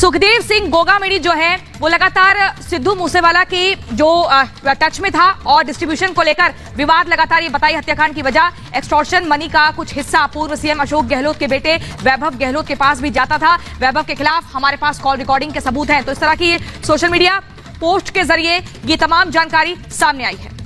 सुखदेव सिंह गोगामेडी जो है वो लगातार सिद्धू मूसेवाला की जो टच में था और डिस्ट्रीब्यूशन को लेकर विवाद लगातार ये बताई हत्याकांड की वजह एक्सटॉर्शन मनी का कुछ हिस्सा पूर्व सीएम अशोक गहलोत के बेटे वैभव गहलोत के पास भी जाता था। वैभव के खिलाफ हमारे पास कॉल रिकॉर्डिंग के सबूत हैं। तो इस तरह की सोशल मीडिया पोस्ट के जरिए ये तमाम जानकारी सामने आई है।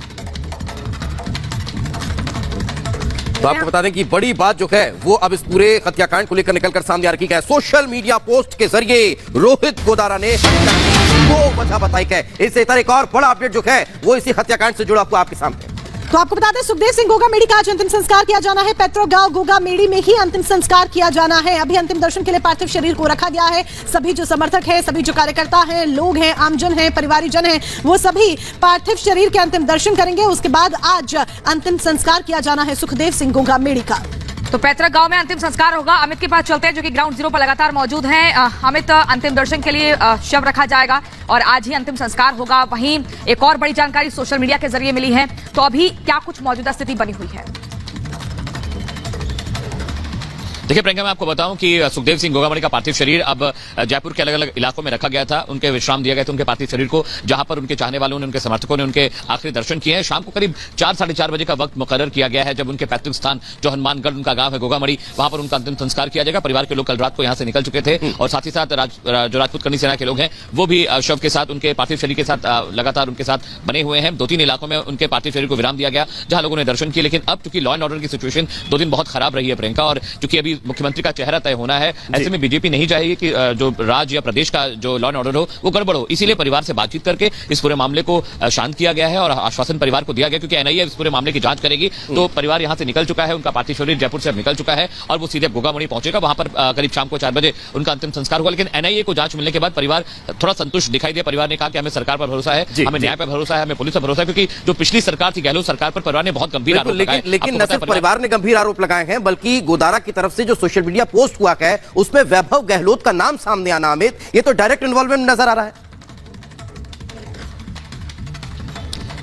तो आपको बता दें कि बड़ी बात जो है वो अब इस पूरे हत्याकांड को लेकर निकलकर सामने आ रही है। सोशल मीडिया पोस्ट के जरिए रोहित गोदारा ने वो वजह बताई है। इससे एक और बड़ा अपडेट जो है वो इसी हत्याकांड से जुड़ा हुआ आपके सामने। तो आपको बता दें सुखदेव सिंह गोगामेडी का आज अंतिम संस्कार किया जाना है। पैतृक गांव गोगामेडी में ही अंतिम संस्कार किया जाना है। अभी अंतिम दर्शन के लिए पार्थिव शरीर को रखा गया है। सभी जो समर्थक हैं, सभी जो कार्यकर्ता हैं, लोग हैं, आमजन हैं, परिवारीजन हैं, वो सभी पार्थिव शरीर के अंतिम दर्शन करेंगे। उसके बाद आज अंतिम संस्कार किया जाना है सुखदेव सिंह गोगामेडी का। तो पैतृक गांव में अंतिम संस्कार होगा। अमित के पास चलते हैं जो कि ग्राउंड जीरो पर लगातार मौजूद हैं। अमित, अंतिम दर्शन के लिए शव रखा जाएगा और आज ही अंतिम संस्कार होगा। वहीं एक और बड़ी जानकारी सोशल मीडिया के जरिए मिली है। तो अभी क्या कुछ मौजूदा स्थिति बनी हुई है? देखिए प्रियंका, मैं आपको बताऊं कि सुखदेव सिंह गोगामेडी का पार्थिव शरीर अब जयपुर के अलग अलग इलाकों में रखा गया था। उनके विश्राम दिया गया था उनके पार्थिव शरीर को, जहां पर उनके चाहने वालों ने, उनके समर्थकों ने उनके आखिरी दर्शन किए हैं। शाम को करीब 4 साढ़े 4 बजे का वक्त मुकर्रर किया गया है, जब उनके पैतृक स्थान जो हनुमानगढ़ उनका गांव है गोगामेडी, वहां पर उनका अंतिम संस्कार किया जाएगा। परिवार के लोग कल रात को यहां से निकल चुके थे और साथ ही साथ जो राजपूत करनी सेना के लोग हैं वो भी शव के साथ, उनके पार्थिव शरीर के साथ लगातार उनके साथ बने हुए हैं। 2-3 इलाकों में उनके पार्थिव शरीर को विराम दिया गया जहां लोगों ने दर्शन किए। लेकिन अब चूंकि लॉ एंड ऑर्डर की सिचुएशन 2 दिन बहुत खराब रही है प्रियंका, और चूंकि अभी मुख्यमंत्री का चेहरा तय होना है, ऐसे में बीजेपी नहीं चाहेगी कि जो राज्य या प्रदेश का जो लॉ एंड ऑर्डर हो वो गड़बड़ हो। इसीलिए परिवार से बातचीत करके इस पूरे मामले को शांत किया गया है और आश्वासन परिवार को दिया गया, क्योंकि एनआईए इस पूरे मामले की जांच करेगी। तो परिवार यहां से निकल चुका है, उनका पार्थिव शरीर जयपुर से निकल चुका है और वो सीधे गोगामेडी पहुंचेगा। वहां पर करीब शाम को 4 बजे उनका अंतिम संस्कार होगा। लेकिन एनआईए को जांच मिलने के बाद परिवार थोड़ा संतुष्ट दिखाई दिया। परिवार ने कहा कि हमें सरकार पर भरोसा है, हमें न्याय पर भरोसा है, हमें पुलिस पर भरोसा है, क्योंकि जो पिछली सरकार थी गहलोत सरकार पर परिवार ने बहुत गंभीर आरोप लगाए। लेकिन न सिर्फ परिवार ने गंभीर आरोप लगाए हैं, बल्कि गोदारा की तरफ से जो सोशल मीडिया पोस्ट हुआ है उसमें वैभव गहलोत का नाम सामने आना, अमित, ये तो डायरेक्ट इन्वॉल्वमेंट नजर आ रहा है।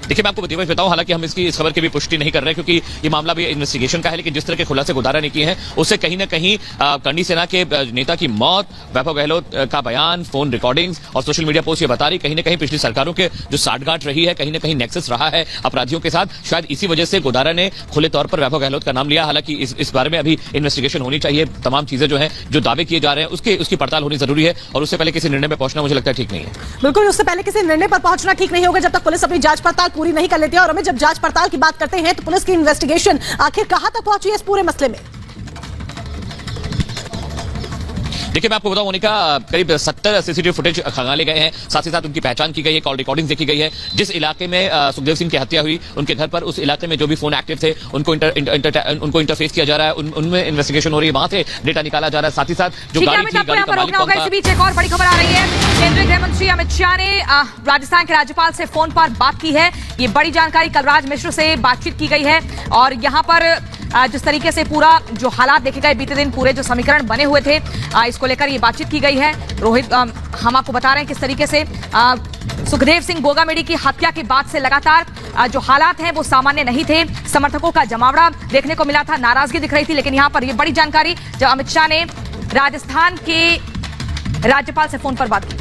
देखिए मैं आपको बताऊं, हालांकि हम इस खबर की भी पुष्टि नहीं कर रहे क्योंकि ये मामला भी इन्वेस्टिगेशन का है। लेकिन जिस तरह के खुलासे गोदारा ने किए हैं उससे कहीं ना कहीं करनी सेना के नेता की मौत, वैभव गहलोत का बयान, फोन रिकॉर्डिंग्स और सोशल मीडिया पोस्ट ये बता रही कहीं ना कहीं पिछली सरकारों के जो साठगांठ रही है, कहीं ना कहीं नेक्सस रहा है अपराधियों के साथ। शायद इसी वजह से गोदारा ने खुले तौर पर वैभव गहलोत का नाम लिया। हालांकि इस बारे में अभी इन्वेस्टिगेशन होनी चाहिए। तमाम चीजें जो है, जो दावे किए जा रहे हैं उसकी पड़ताल होनी जरूरी है और उससे पहले किसी निर्णय में पहुंचना मुझे लगता है ठीक नहीं है। बिल्कुल, उससे पहले किसी निर्णय पर पहुंचना ठीक नहीं होगा जब तक पुलिस अपनी जांच पड़ताल पूरी नहीं कर लेती है। और जब जांच पड़ताल की बात करते हैं तो पुलिस की इन्वेस्टिगेशन आखिर कहां तक पहुंची है इस पूरे मसले में? देखिए मैं आपको बताऊं, मोनिका, करीब 70 सीसीटीवी फुटेज खंगाले गए हैं। साथ ही साथ उनकी पहचान की गई है, कॉल रिकॉर्डिंग देखी गई है। जिस इलाके में सुखदेव सिंह की हत्या हुई उनके घर पर, उस इलाके में जो भी फोन एक्टिव थे उनको इंटरफेस किया जा रहा है, उनमें इन्वेस्टिगेशन हो रही है, वहां से डेटा निकाला जा रहा है। साथ ही साथ जो गाड़ी थी, गाड़ी का मालिक कौन था। इसी बीच एक और बड़ी खबर आ रही है। केंद्रीय गृह मंत्री अमित शाह ने राजस्थान के राज्यपाल से फोन पर बात की है। ये बड़ी जानकारी, कलराज मिश्र से बातचीत की गई है और यहाँ पर जिस तरीके से पूरा जो हालात देखे गए बीते दिन, पूरे जो समीकरण बने हुए थे, इसको लेकर ये बातचीत की गई है। रोहित, हम आपको बता रहे हैं किस तरीके से सुखदेव सिंह गोगामेडी की हत्या के बाद से लगातार जो हालात हैं वो सामान्य नहीं थे। समर्थकों का जमावड़ा देखने को मिला था, नाराजगी दिख रही थी। लेकिन यहाँ पर ये बड़ी जानकारी जब अमित शाह ने राजस्थान के राज्यपाल से फोन पर बात की।